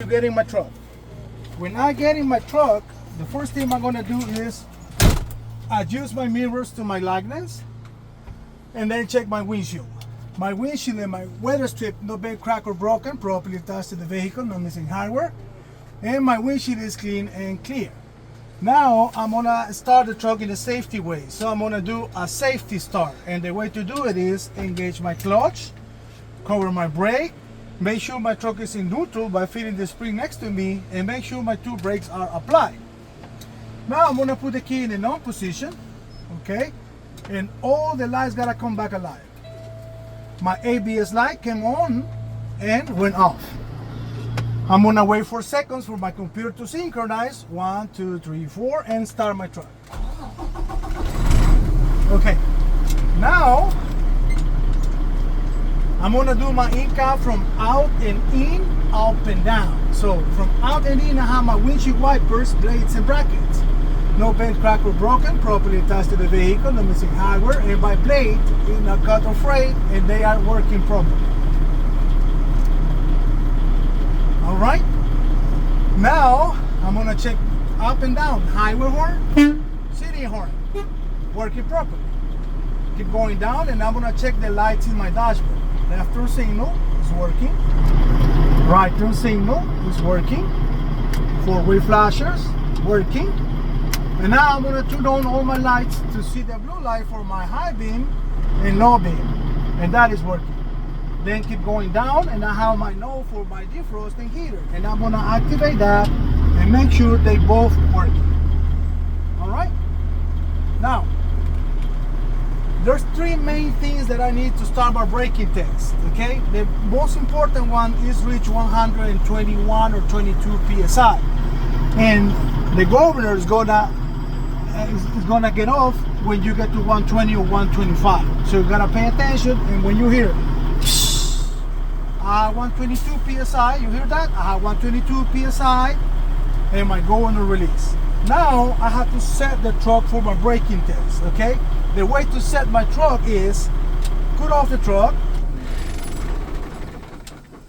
You get in my truck. When I get in my truck, the first thing I'm gonna do is adjust my mirrors to my likeness and then check my windshield. My windshield and my weather strip, no bent, crack or broken, properly attached to the vehicle, no missing hardware. And my windshield is clean and clear. Now I'm gonna start the truck in a safety way. So I'm gonna do a safety start. And the way to do it is engage my clutch, cover my brake, make sure my truck is in neutral by feeling the spring next to me, and make sure my two brakes are applied. Now I'm gonna put the key in the on position, okay? And all the lights gotta come back alive. My ABS light came on and went off. I'm gonna wait 4 seconds for my computer to synchronize. 1, 2, 3, 4, and start my truck. Okay, now I'm gonna do my in-cab from out and in, up and down. So from out and in, I have my windshield wipers, blades, and brackets. No bent, crack, or broken, properly attached to the vehicle, no missing hardware, and my blade is not cut or frayed, and they are working properly. All right. Now I'm gonna check up and down, highway horn, city horn, working properly. Keep going down, and I'm gonna check the lights in my dashboard. Left turn signal is working. Right turn signal is working. Four-way flashers working. And now I'm gonna turn on all my lights to see the blue light for my high beam and low beam. And that is working. Then keep going down, and I have my node for my defrosting heater. And I'm gonna activate that and make sure they both work. All right? Now, there's 3 main things that I need to start my braking test, okay? The most important one is reach 121 or 22 PSI. And the governor is gonna get off when you get to 120 or 125. So you gotta pay attention, and when you hear 122 PSI, you hear that? I have 122 PSI, and my governor release. Now I have to set the truck for my braking test, okay? The way to set my truck is cut off the truck,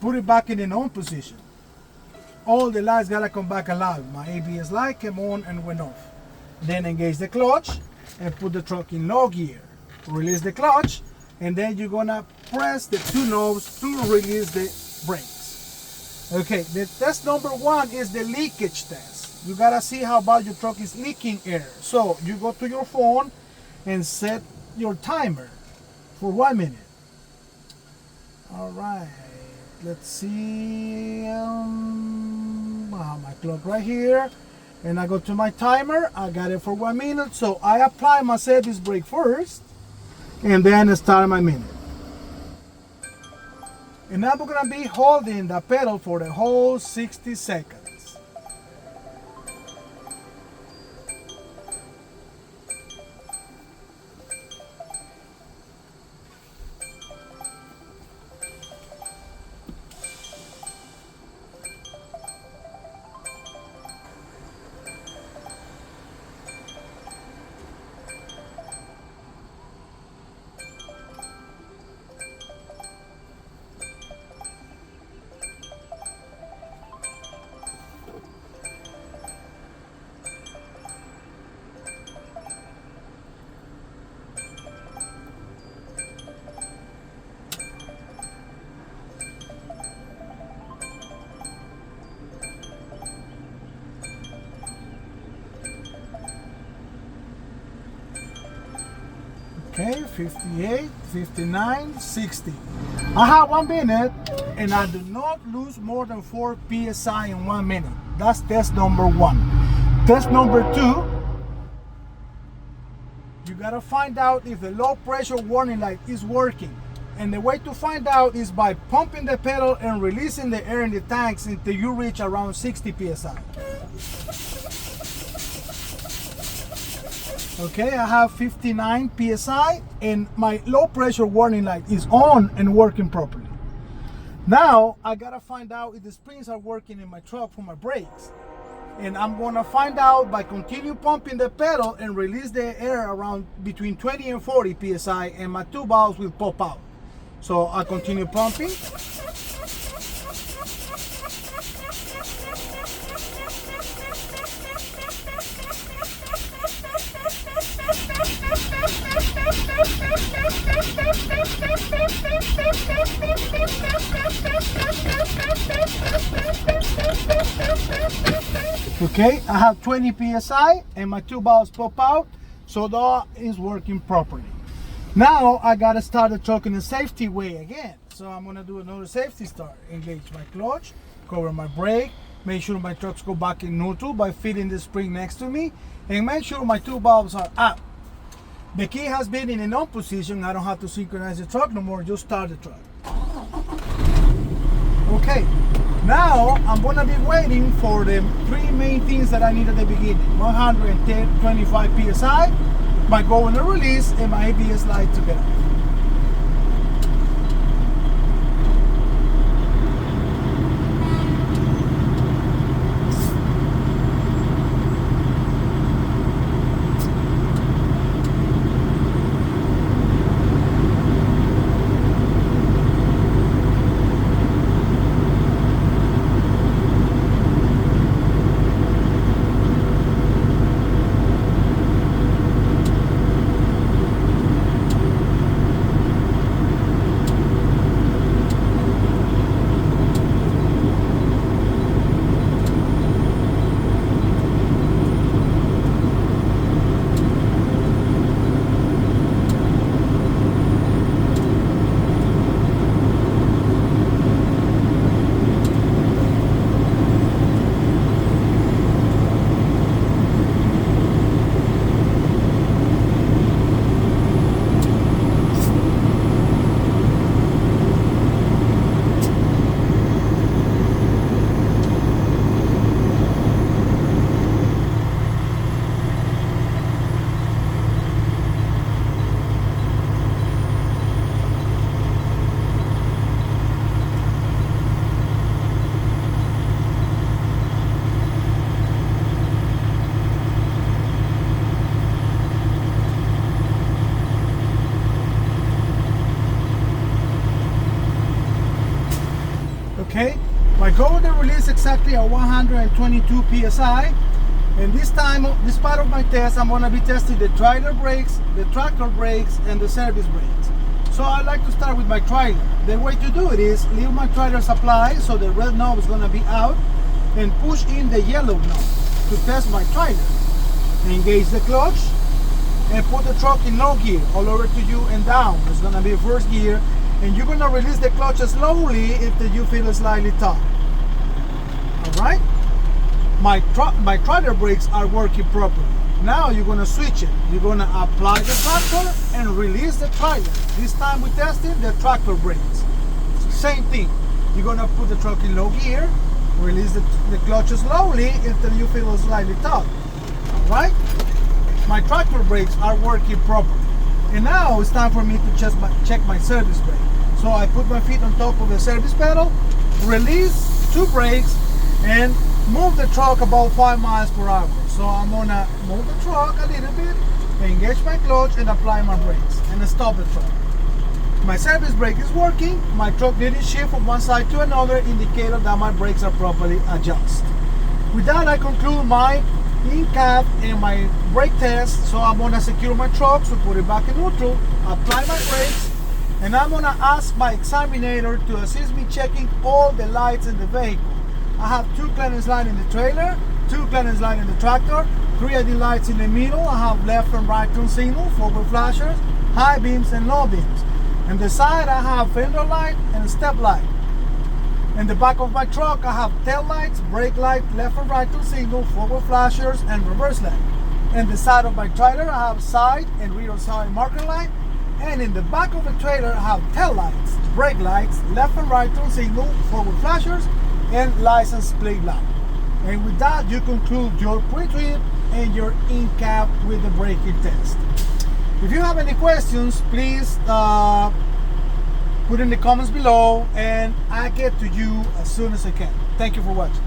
put it back in an on position. All the lights gotta come back alive. My ABS light came on and went off. Then engage the clutch and put the truck in low gear. Release the clutch, and then you're gonna press the 2 knobs to release the brakes. Okay, the test number 1 is the leakage test. You gotta see how bad your truck is leaking air. So you go to your phone and set your timer for 1 minute. All right, let's see. I have my clock right here, and I go to my timer. I got it for 1 minute, so I apply my service brake first, and then start my minute. And I'm gonna be holding the pedal for the whole 60 seconds. Okay, 58, 59, 60. I have 1 minute, and I do not lose more than 4 PSI in 1 minute. That's test number 1. Test number 2, you gotta find out if the low pressure warning light is working. And the way to find out is by pumping the pedal and releasing the air in the tanks until you reach around 60 PSI. Okay, I have 59 PSI, and my low pressure warning light is on and working properly. Now I gotta find out if the springs are working in my truck for my brakes. And I'm gonna find out by continue pumping the pedal and release the air around between 20 and 40 PSI, and my 2 valves will pop out. So I continue pumping. Okay, I have 20 psi and my two valves pop out, so that is working properly. Now I gotta start the truck in a safety way again. So I'm gonna do another safety start. Engage my clutch, cover my brake, make sure my trucks go back in neutral by feeding the spring next to me, and make sure my two valves are out. The key has been in an on position. I don't have to synchronize the truck no more, just start the truck. Okay, now I'm gonna be waiting for the three main things that I need at the beginning. 125 psi, my governor release, and my ABS light to get off. Okay, my golden release exactly at 122 psi, and this time, this part of my test, I'm going to be testing the trailer brakes, the tractor brakes, and the service brakes. So I like to start with my trailer. The way to do it is leave my trailer supply, so the red knob is going to be out, and push in the yellow knob to test my trailer. Engage the clutch and put the truck in low gear, all over to you and down. It's going to be first gear. And you're gonna release the clutch slowly if you feel slightly tough. All right? My trailer brakes are working properly. Now you're gonna switch it. You're gonna apply the tractor and release the trailer. This time we tested the tractor brakes. Same thing. You're gonna put the truck in low gear, release the clutch slowly until you feel slightly tough. All right? My tractor brakes are working properly. And now it's time for me to check my service brake. So I put my feet on top of the service pedal, release two brakes, and move the truck about 5 miles per hour. So I'm gonna move the truck a little bit, engage my clutch, and apply my brakes, and stop the truck. My service brake is working. My truck didn't shift from one side to another, indicator that my brakes are properly adjusted. With that, I conclude my in-cab and my brake test. So I'm gonna secure my truck, so put it back in neutral, apply my brakes, and I'm gonna ask my examiner to assist me checking all the lights in the vehicle. I have 2 clearance lights in the trailer, 2 clearance lights in the tractor, 3 ID lights in the middle. I have left and right turn signal, forward flashers, high beams and low beams. On the side I have fender light and step light. In the back of my truck I have tail lights, brake light, left and right turn signal, forward flashers, and reverse light. In the side of my trailer I have side and rear side marker light. And in the back of the trailer I have tail lights, brake lights, left and right turn signal, forward flashers, and license plate light. And with that you conclude your pre-trip and your in-cab with the braking test. If you have any questions, please put in the comments below, and I get to you as soon as I can. Thank you for watching.